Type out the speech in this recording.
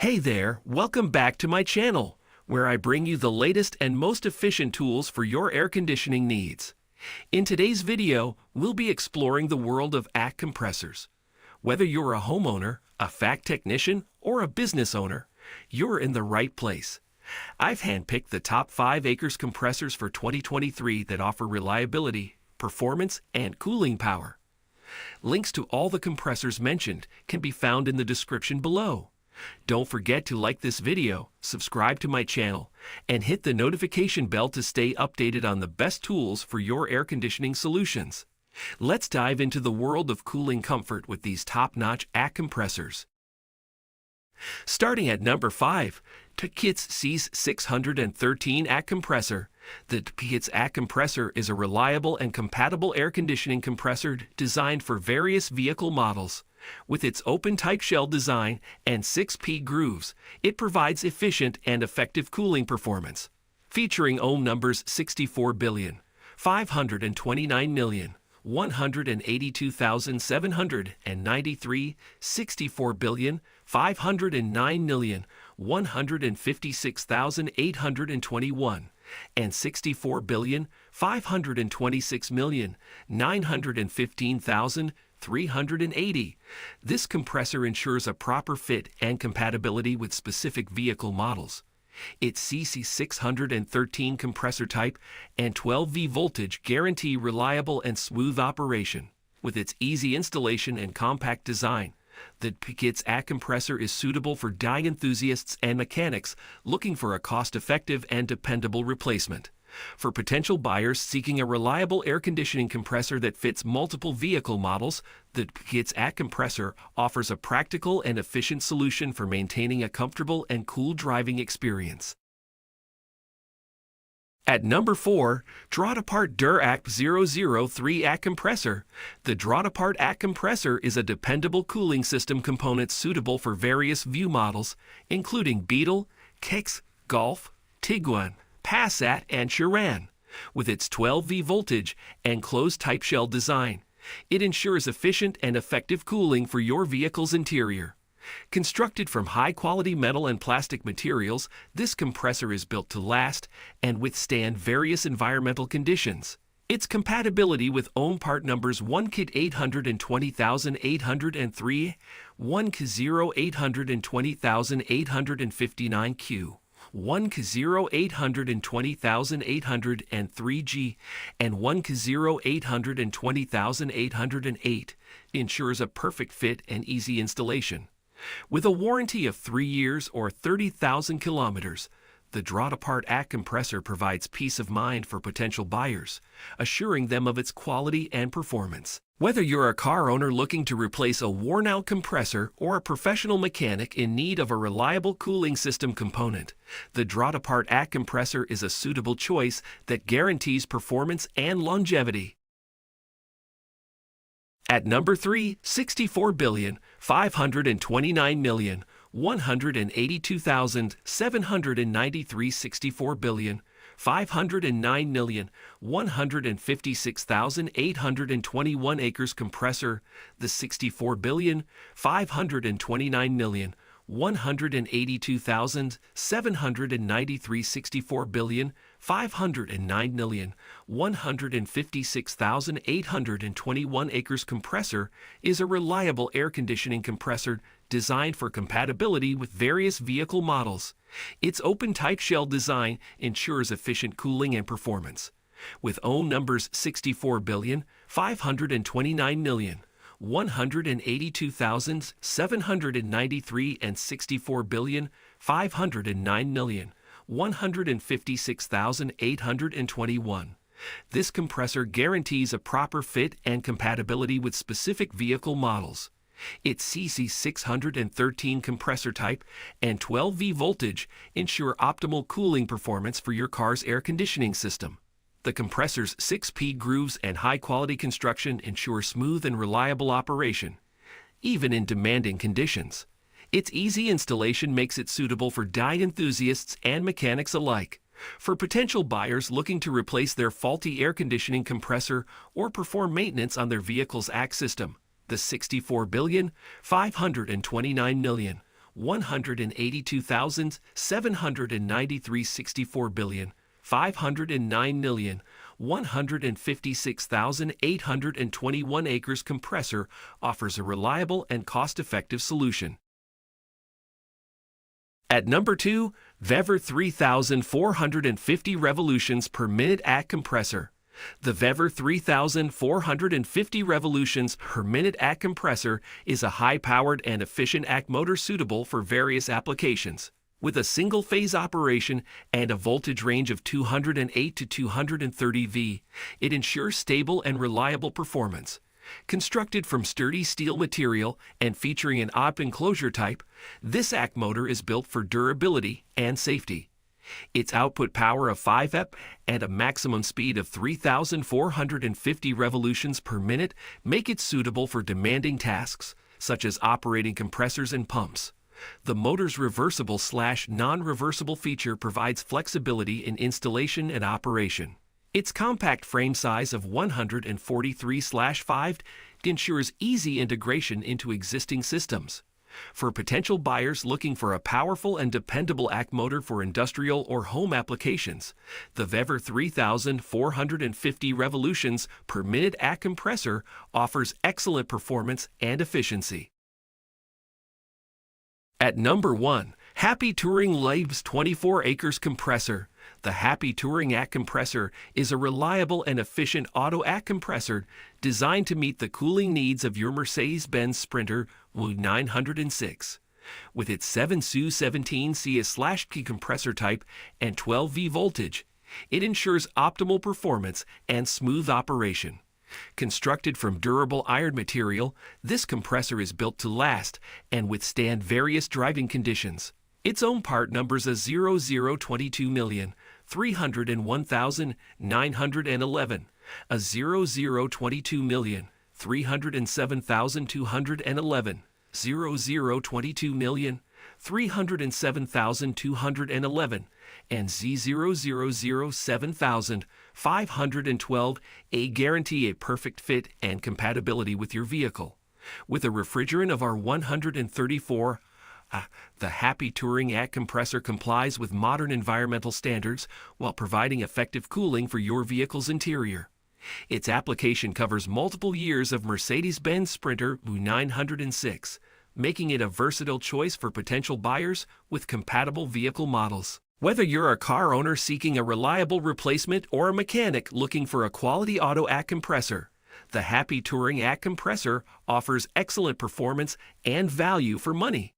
Hey there, welcome back to my channel, where I bring you the latest and most efficient tools for your air conditioning needs. In today's video, we'll be exploring the world of AC compressors. Whether you're a homeowner, a FAC technician, or a business owner, you're in the right place. I've handpicked the top 5 acres compressors for 2023 that offer reliability, performance, and cooling power. Links to all the compressors mentioned can be found in the description below. Don't forget to like this video, subscribe to my channel, and hit the notification bell to stay updated on the best tools for your air conditioning solutions. Let's dive into the world of cooling comfort with these top-notch AC compressors. Starting at number 5, Tokits C613 AC compressor. The Tokits AC compressor is a reliable and compatible air conditioning compressor designed for various vehicle models. With its open-type shell design and 6P grooves, it provides efficient and effective cooling performance. Featuring ohm numbers 64 billion, 529 million, 182,793, 64 billion, 509 million, 156,821, and 64 billion, 526 million, 915,380. This compressor ensures a proper fit and compatibility with specific vehicle models. Its CC613 compressor type and 12V voltage guarantee reliable and smooth operation. With its easy installation and compact design, the Tokits AC compressor is suitable for dye enthusiasts and mechanics looking for a cost-effective and dependable replacement. For potential buyers seeking a reliable air conditioning compressor that fits multiple vehicle models, the Tokits AC compressor offers a practical and efficient solution for maintaining a comfortable and cool driving experience. At number 4, Drawt-Apart Duract 003 AC compressor. The Drawt-Apart AC compressor is a dependable cooling system component suitable for various view models, including Beetle, Kicks, Golf, Tiguan, Passat, and Chiron. With its 12V voltage and closed-type shell design, it ensures efficient and effective cooling for your vehicle's interior. Constructed from high-quality metal and plastic materials, this compressor is built to last and withstand various environmental conditions. Its compatibility with ohm part numbers 1K820803, 1K0820,859Q, 1K020803G, and 1K0820,808 ensures a perfect fit and easy installation. With a warranty of 3 years or 30,000 kilometers, the Drawt-Apart AC compressor provides peace of mind for potential buyers, assuring them of its quality and performance. Whether you're a car owner looking to replace a worn-out compressor or a professional mechanic in need of a reliable cooling system component, the Drawt-Apart AC compressor is a suitable choice that guarantees performance and longevity. At number 3, 64 billion, 529 million, 182,793, 64 billion, 509 million, 156,821 acres compressor. The 64 billion, 529 million, 182,793, 64 billion, 509 million, 156,821 acres compressor is a reliable air conditioning compressor designed for compatibility with various vehicle models. Its open-type shell design ensures efficient cooling and performance. With ohm numbers 64 billion, 529 million, 182,793, and 64 billion, 509 million, 156,821. This compressor guarantees a proper fit and compatibility with specific vehicle models. Its CC613 compressor type and 12V voltage ensure optimal cooling performance for your car's air conditioning system. The compressor's 6P grooves and high-quality construction ensure smooth and reliable operation, even in demanding conditions. Its easy installation makes it suitable for dye enthusiasts and mechanics alike. For potential buyers looking to replace their faulty air conditioning compressor or perform maintenance on their vehicle's AC system, the 64 billion, 529 million, 182,793 billion, 509,156,821 acres compressor offers a reliable and cost-effective solution. At number 2, Vever 3450 revolutions per minute ACK compressor. The Vever 3450 revolutions per minute ACK compressor is a high-powered and efficient ACK motor suitable for various applications. With a single-phase operation and a voltage range of 208 to 230 V, it ensures stable and reliable performance. Constructed from sturdy steel material and featuring an op enclosure type, this ACK motor is built for durability and safety. Its output power of 5 EP and a maximum speed of 3,450 revolutions per minute make it suitable for demanding tasks, such as operating compressors and pumps. The motor's reversible/non-reversible feature provides flexibility in installation and operation. Its compact frame size of 143/5 ensures easy integration into existing systems. For potential buyers looking for a powerful and dependable ACK motor for industrial or home applications, the Vever 3450 revolutions per minute ACK compressor offers excellent performance and efficiency. At number 1, Happy Touring Labs 24 acres compressor. The Happy Touring ACK compressor is a reliable and efficient auto ACK compressor designed to meet the cooling needs of your Mercedes-Benz Sprinter W906. With its 7SU17 CS/K compressor type and 12 V voltage, it ensures optimal performance and smooth operation. Constructed from durable iron material, this compressor is built to last and withstand various driving conditions. Its own part numbers a 0022,301,911, a 0022,307,211, 0022,307,211, and Z0007,512, guarantee a perfect fit and compatibility with your vehicle. With a refrigerant of R134, the Happy Touring ACK compressor complies with modern environmental standards while providing effective cooling for your vehicle's interior. Its application covers multiple years of Mercedes-Benz Sprinter W906, making it a versatile choice for potential buyers with compatible vehicle models. Whether you're a car owner seeking a reliable replacement or a mechanic looking for a quality auto ACK compressor, the Happy Touring ACK compressor offers excellent performance and value for money.